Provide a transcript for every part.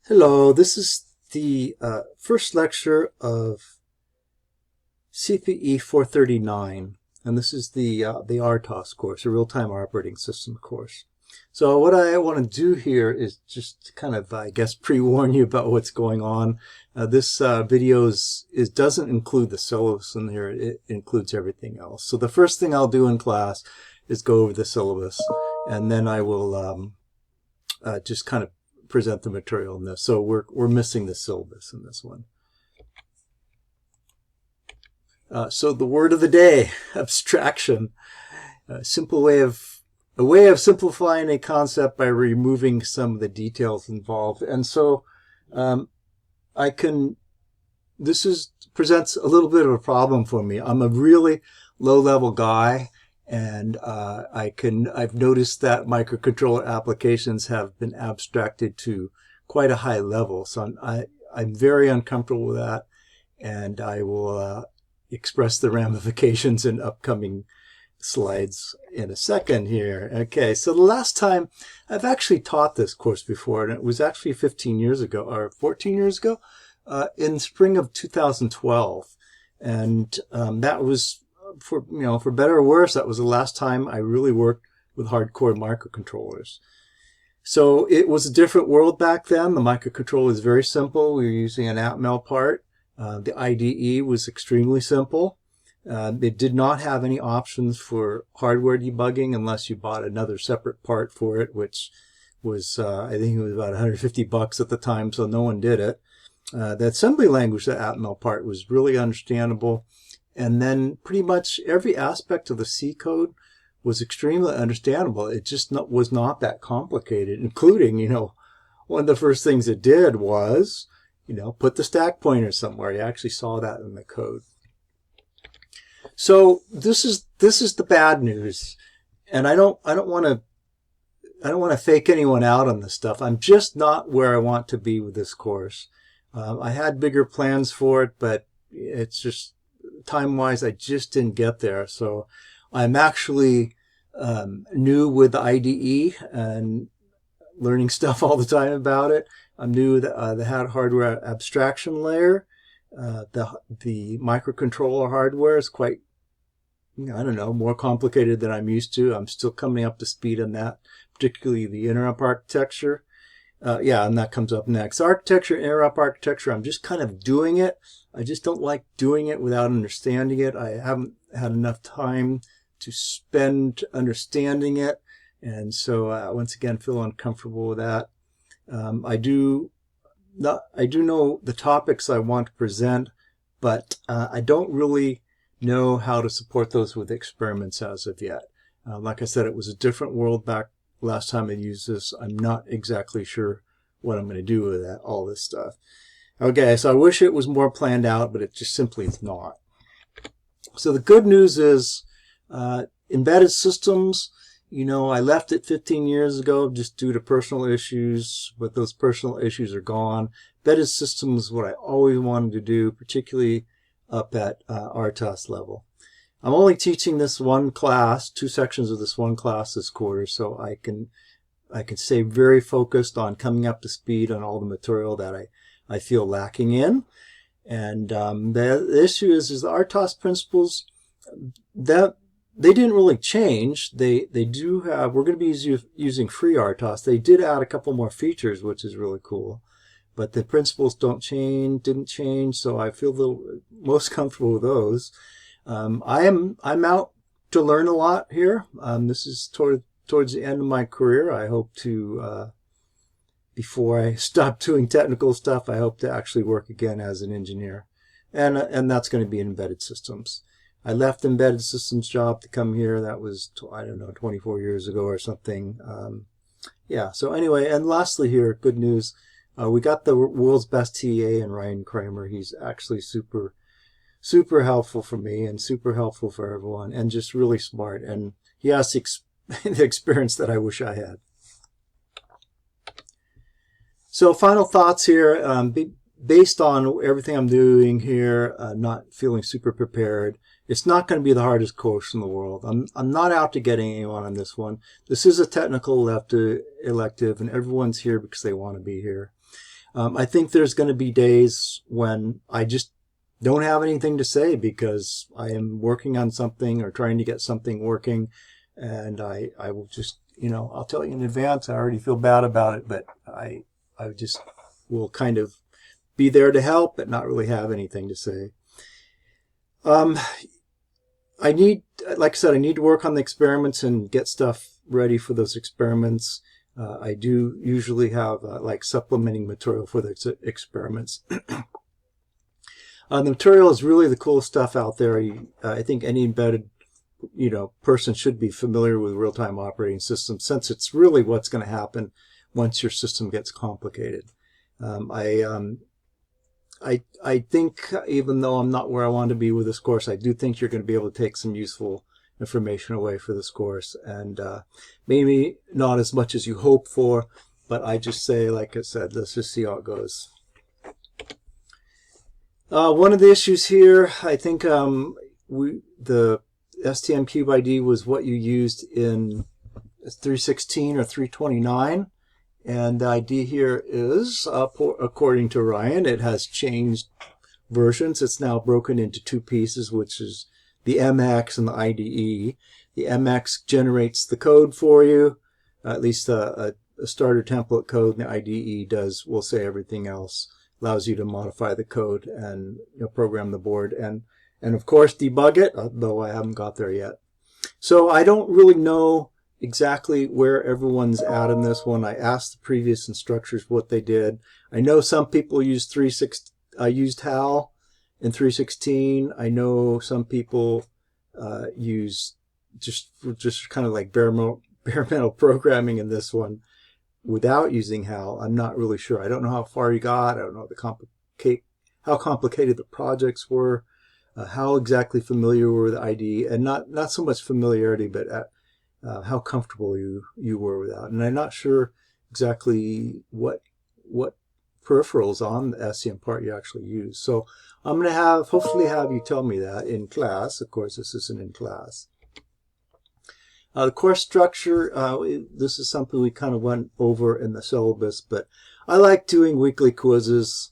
Hello, this is the first lecture of cpe439, and this is the RTOS course, a real-time operating system course. So what I want to do here is just kind of, I guess, pre-warn you about what's going on. This video doesn't include the syllabus in here, it includes everything else. So the first thing I'll do in class is go over the syllabus, and then I will just kind of present the material in this. So we're missing the syllabus in this one. So the word of the day, abstraction. A way of simplifying a concept by removing some of the details involved. And so presents a little bit of a problem for me. I'm a really low-level guy, and I've noticed that microcontroller applications have been abstracted to quite a high level. So I'm very uncomfortable with that, and I will express the ramifications in upcoming slides in a second here. Okay, so the last time I've actually taught this course before, and it was actually 15 years ago, or 14 years ago, in spring of 2012. And that was, for better or worse, that was the last time I really worked with hardcore microcontrollers. So it was a different world back then. The microcontroller was very simple. We were using an Atmel part. The IDE was extremely simple. It did not have any options for hardware debugging unless you bought another separate part for it, which was, I think it was about $150 at the time, so no one did it. The assembly language, the Atmel part, was really understandable. And then pretty much every aspect of the C code was extremely understandable. It just was not that complicated, including, one of the first things it did was, put the stack pointer somewhere. You actually saw that in the code. So this is the bad news, and I don't want to fake anyone out on this stuff. I'm just not where I want to be with this course. I had bigger plans for it, but it's just time-wise, I just didn't get there. So I'm actually new with the IDE and learning stuff all the time about it. I'm new with the hardware abstraction layer. The microcontroller hardware is quite, I don't know, more complicated than I'm used to. I'm still coming up to speed on that, particularly the interrupt architecture. And that comes up next. Architecture, interrupt architecture, I'm just kind of doing it. I just don't like doing it without understanding it. I haven't had enough time to spend understanding it. And so once again, feel uncomfortable with that. I do know the topics I want to present, but I don't really know how to support those with experiments as of yet. Like I said, it was a different world back last time I used this. I'm not exactly sure what I'm going to do with all this stuff. Okay, so I wish it was more planned out, but it just simply is not. So the good news is embedded systems, I left it 15 years ago just due to personal issues, but those personal issues are gone. Embedded systems is what I always wanted to do, particularly up at RTOS level. I'm only teaching this one class, 2 sections of this one class this quarter, so I can stay very focused on coming up to speed on all the material that I feel lacking in. And the issue is the RTOS principles, that they didn't really change. They do have, we're going to be using free RTOS. They did add a couple more features, which is really cool. But the principles didn't change, so I feel most comfortable with those. I'm out to learn a lot here. This is towards the end of my career. I hope to, before I stop doing technical stuff, I hope to actually work again as an engineer. And that's going to be in embedded systems. I left embedded systems job to come here. That was, I don't know, 24 years ago or something. So anyway, and lastly here, good news. We got the world's best TA in Ryan Kramer. He's actually super helpful for me and super helpful for everyone, and just really smart. And he has the experience that I wish I had. So final thoughts here. Based on everything I'm doing here, not feeling super prepared, it's not going to be the hardest course in the world. I'm not out to getting anyone on this one. This is a technical elective, and everyone's here because they want to be here. I think there's going to be days when I just don't have anything to say because I am working on something or trying to get something working, and I will just, I'll tell you in advance. I already feel bad about it, but I just will kind of be there to help, but not really have anything to say. I need, like I said, I need to work on the experiments and get stuff ready for those experiments. I do usually have like supplementing material for the experiments. The material is really the coolest stuff out there. I think any embedded, person should be familiar with real-time operating systems, since it's really what's going to happen once your system gets complicated. I think, even though I'm not where I want to be with this course, I do think you're going to be able to take some useful information away for this course, and maybe not as much as you hope for, but I just say, like I said, let's just see how it goes. One of the issues here, I think the STM cube ID was what you used in 316 or 329. And the idea here is, according to Ryan, it has changed versions. It's now broken into two pieces, which is the MX and the IDE. The MX generates the code for you, at least a starter template code, and the IDE does, we'll say, everything else. Allows you to modify the code and program the board and of course debug it, though I haven't got there yet. So I don't really know exactly where everyone's at in this one. I asked the previous instructors what they did. I know some people used HAL in 316. I know some people use just kind of like bare metal programming in this one without using HAL. I'm not really sure. I don't know how far you got. I don't know how complicated the projects were, how exactly familiar you were with IDE, and not so much familiarity, but how comfortable you were with that. And I'm not sure exactly what peripherals on the SCM part you actually use. So I'm going to hopefully have you tell me that in class. Of course, this isn't in class. The course structure, this is something we kind of went over in the syllabus, but I like doing weekly quizzes,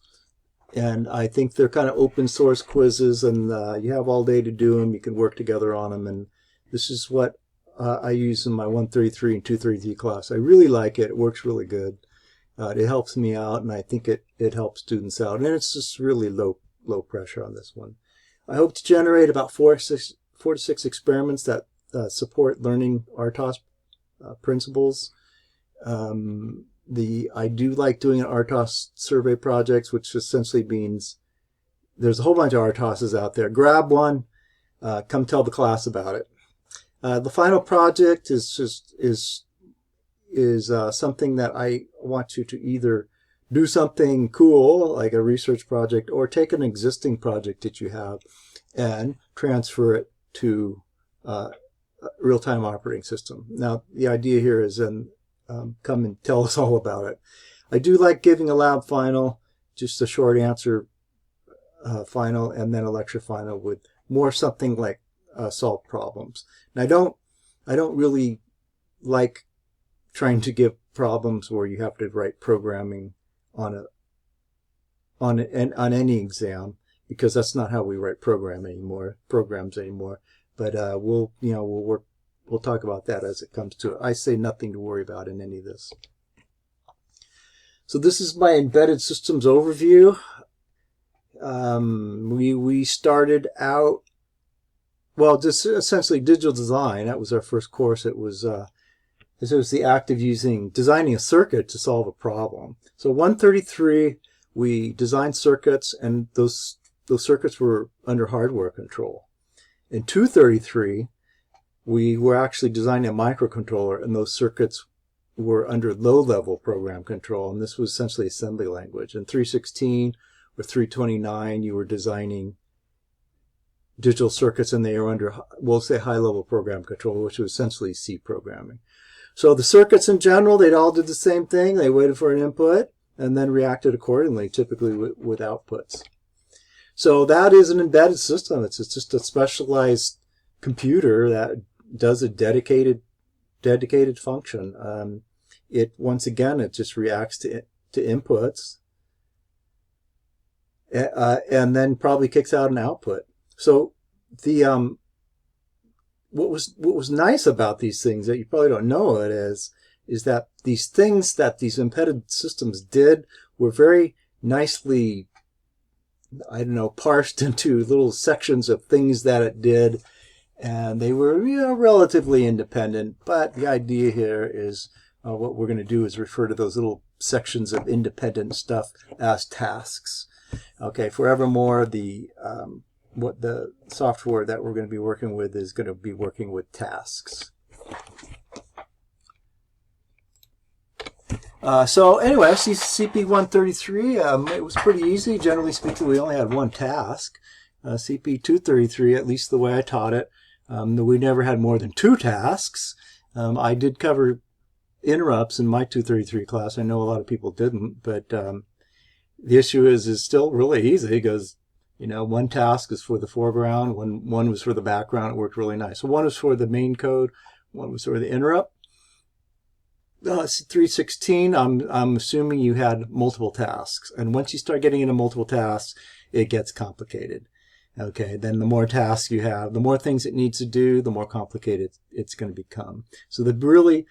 and I think they're kind of open source quizzes, and you have all day to do them. You can work together on them, and this is what I use in my 133 and 233 class. I really like it. It works really good. It helps me out, and I think it helps students out, and it's just really low pressure on this one. I hope to generate about 4 to 6 experiments that support learning RTOS principles. I do like doing an RTOS survey projects, which essentially means there's a whole bunch of RTOSs out there. Grab one, come tell the class about it. The final project is something that I want you to either do something cool, like a research project, or take an existing project that you have and transfer it to real-time operating system. Now, the idea here is then come and tell us all about it. I do like giving a lab final, just a short answer final, and then a lecture final with more something like solve problems. And I don't really like trying to give problems where you have to write programming on any exam, because that's not how we write programs anymore. But we'll talk about that as it comes to it. I say nothing to worry about in any of this. So this is my embedded systems overview. We started out, well, just essentially digital design. That was our first course. It was the act of designing a circuit to solve a problem. So 133, we designed circuits, and those circuits were under hardware control. In 233, we were actually designing a microcontroller, and those circuits were under low-level program control, and this was essentially assembly language. In 316 or 329, you were designing digital circuits, and they were under, we'll say, high-level program control, which was essentially C programming. So the circuits in general, they all did the same thing. They waited for an input and then reacted accordingly, typically with outputs. So that is an embedded system. It's just a specialized computer that does a dedicated function. Once again, it just reacts to inputs, and then probably kicks out an output. So the what was nice about these things that you probably don't know it is that these things that these embedded systems did were very nicely, I don't know, parsed into little sections of things that it did, and they were, relatively independent. But the idea here is what we're going to do is refer to those little sections of independent stuff as tasks. Okay, forevermore, what the software that we're going to be working with is going to be working with tasks. So anyway, cpe439, it was pretty easy. Generally speaking, we only had one task. cpe239, at least the way I taught it, we never had more than two tasks. I did cover interrupts in my 233 class. I know a lot of people didn't, but the issue is still really easy because, one task is for the foreground, one was for the background. It worked really nice. So one was for the main code, one was for the interrupt. 316, I'm assuming you had multiple tasks. And once you start getting into multiple tasks, it gets complicated. Okay, then the more tasks you have, the more things it needs to do, the more complicated it's going to become. So the really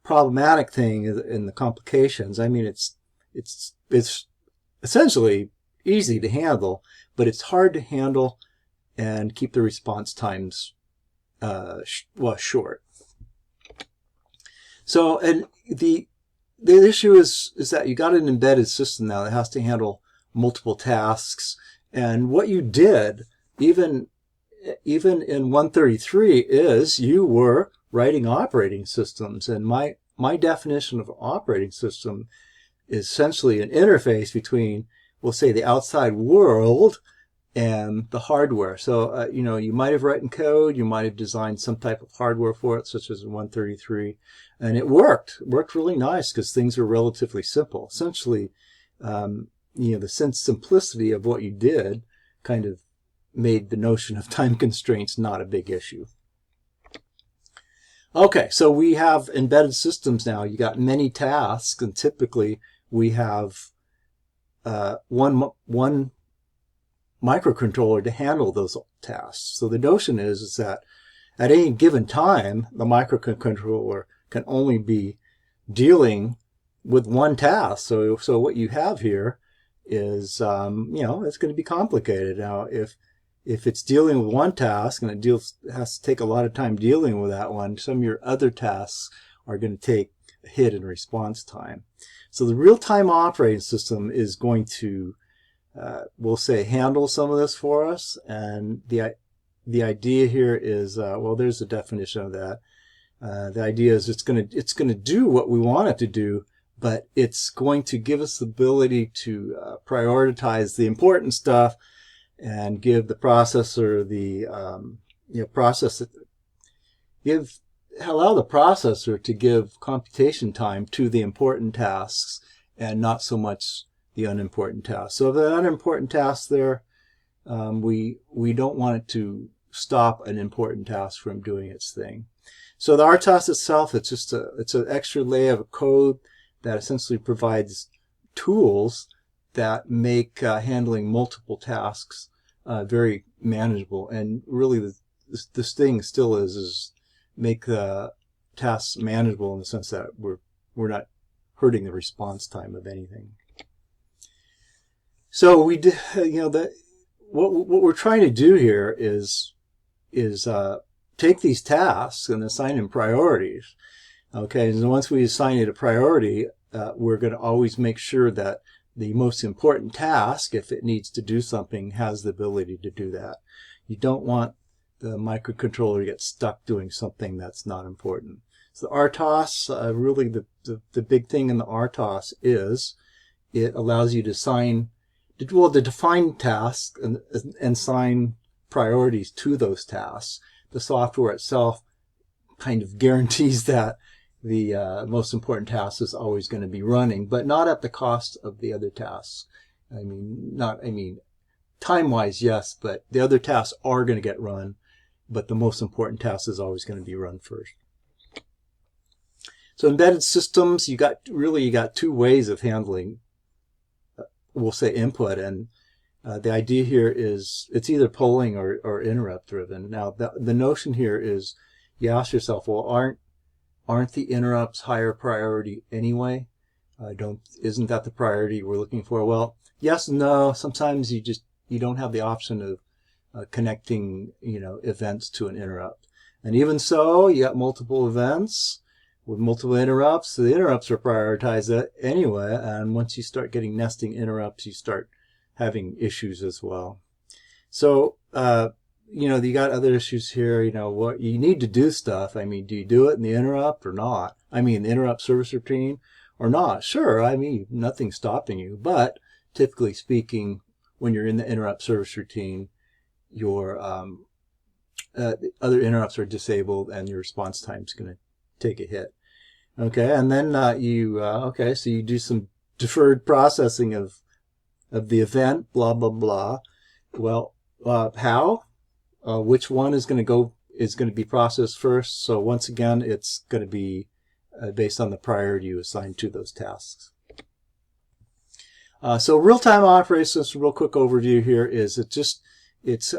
problematic thing in the complications, I mean, it's essentially easy to handle, but it's hard to handle and keep the response times short. So, and the issue is that you got an embedded system now that has to handle multiple tasks, and what you did, even in 133, is you were writing operating systems, and my definition of an operating system is essentially an interface between, we'll say, the outside world and the hardware. So, you might have written code, you might have designed some type of hardware for it, such as 133, and it worked really nice because things were relatively simple. Essentially, the simplicity of what you did kind of made the notion of time constraints not a big issue. Okay, so we have embedded systems now. You got many tasks, and typically we have one microcontroller to handle those tasks. So the notion is that at any given time, the microcontroller can only be dealing with one task. So what you have here is, it's going to be complicated. Now, if it's dealing with one task and it has to take a lot of time dealing with that one, some of your other tasks are going to take a hit in response time. So the real-time operating system is going to, we'll say, handle some of this for us. And the idea here is, there's a definition of that. The idea is it's going to do what we want it to do, but it's going to give us the ability to prioritize the important stuff and give the processor the allow the processor to give computation time to the important tasks and not so much the unimportant tasks. So if the unimportant task there, we don't want it to stop an important task from doing its thing. So the RTOS itself, it's an extra layer of code that essentially provides tools that make handling multiple tasks very manageable. And really, this thing still is make the tasks manageable in the sense that we're not hurting the response time of anything. So we did, what we're trying to do here is take these tasks and assign them priorities. Okay, and once we assign it a priority, we're going to always make sure that the most important task, if it needs to do something, has the ability to do that. You don't want the microcontroller to get stuck doing something that's not important. So the RTOS, really the big thing in the RTOS is it allows you to define tasks and assign priorities to those tasks. The software itself kind of guarantees that the most important task is always going to be running, but not at the cost of the other tasks. Time-wise, yes, but the other tasks are going to get run, but the most important task is always going to be run first. So embedded systems, you got two ways of handling, we'll say, input, and The idea here is it's either polling or interrupt driven. Now, the notion here is you ask yourself, well, aren't the interrupts higher priority anyway? Isn't that the priority we're looking for? Well, yes and no. Sometimes you don't have the option of connecting, events to an interrupt. And even so, you got multiple events with multiple interrupts. So the interrupts are prioritized anyway. And once you start getting nesting interrupts, you start having issues as well. So, you got other issues here. What you need to do stuff. I mean, do you do it in the interrupt or not? I mean, the interrupt service routine or not? Sure. I mean, nothing's stopping you. But typically speaking, when you're in the interrupt service routine, your other interrupts are disabled and your response time is going to take a hit. Okay, and then so you do some deferred processing of the event, blah, blah, blah. Well, how? Which one is going to be processed first? So once again, it's going to be based on the priority you assign to those tasks. So real-time operating system, real quick overview here is it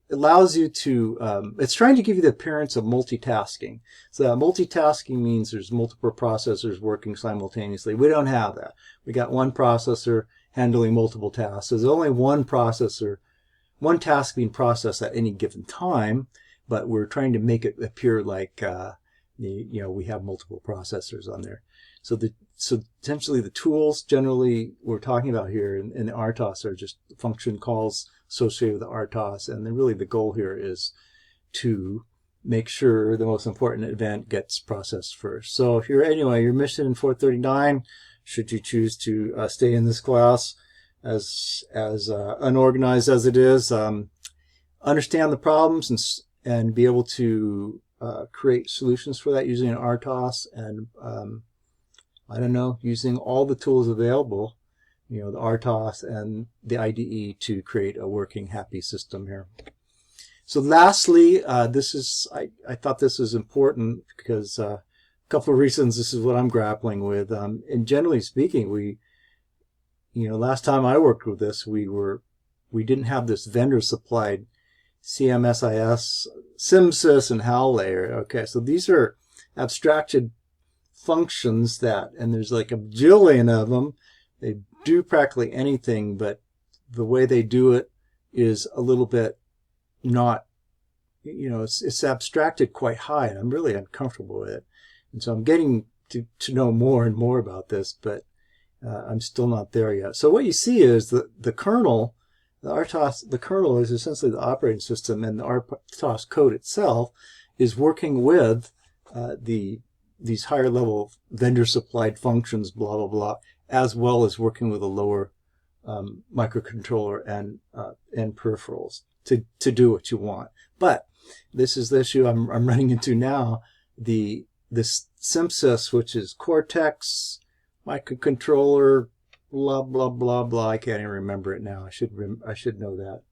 allows you to, it's trying to give you the appearance of multitasking. So multitasking means there's multiple processors working simultaneously. We don't have that. We got one processor handling multiple tasks. So there's only one task being processed at any given time, but we're trying to make it appear like, we have multiple processors on there. So essentially the tools generally we're talking about here in the RTOS are just function calls associated with the RTOS, and then really the goal here is to make sure the most important event gets processed first. So here anyway, your mission in 439, should you choose to stay in this class as unorganized as it is, understand the problems and be able to create solutions for that using an RTOS and using all the tools available, the RTOS and the IDE to create a working, happy system here. So lastly, I thought this was important because a couple of reasons this is what I'm grappling with. And generally speaking, last time I worked with this, we didn't have this vendor supplied CMSIS, SimSys, and HAL layer. Okay, so these are abstracted functions and there's like a bajillion of them. They do practically anything, but the way they do it is a little bit not, it's abstracted quite high, and I'm really uncomfortable with it. And so I'm getting to know more and more about this, but I'm still not there yet. So what you see is the kernel, the RTOS, the kernel is essentially the operating system, and the RTOS code itself is working with these higher level vendor supplied functions, blah, blah, blah, as well as working with a lower microcontroller and peripherals to do what you want. But this is the issue I'm running into now. This SimSys, which is Cortex, microcontroller, blah, blah, blah, blah. I can't even remember it now. I should know that.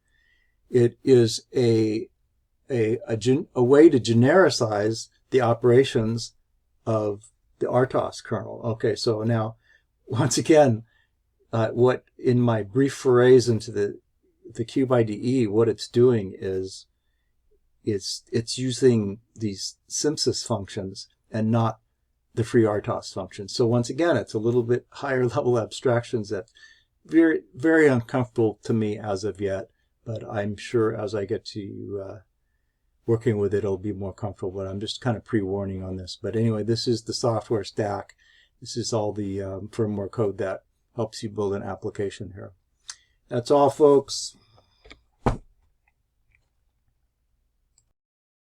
It is a way to genericize the operations of the RTOS kernel. Okay, so now, once again, what in my brief forays into the Cube IDE, what it's doing is it's using these SimSys functions and not the free RTOS functions. So once again, it's a little bit higher level abstractions that very, very uncomfortable to me as of yet, but I'm sure as I get to working with it, it'll be more comfortable. But I'm just kind of pre-warning on this. But anyway, this is the software stack. This is all the firmware code that helps you build an application here. That's all, folks.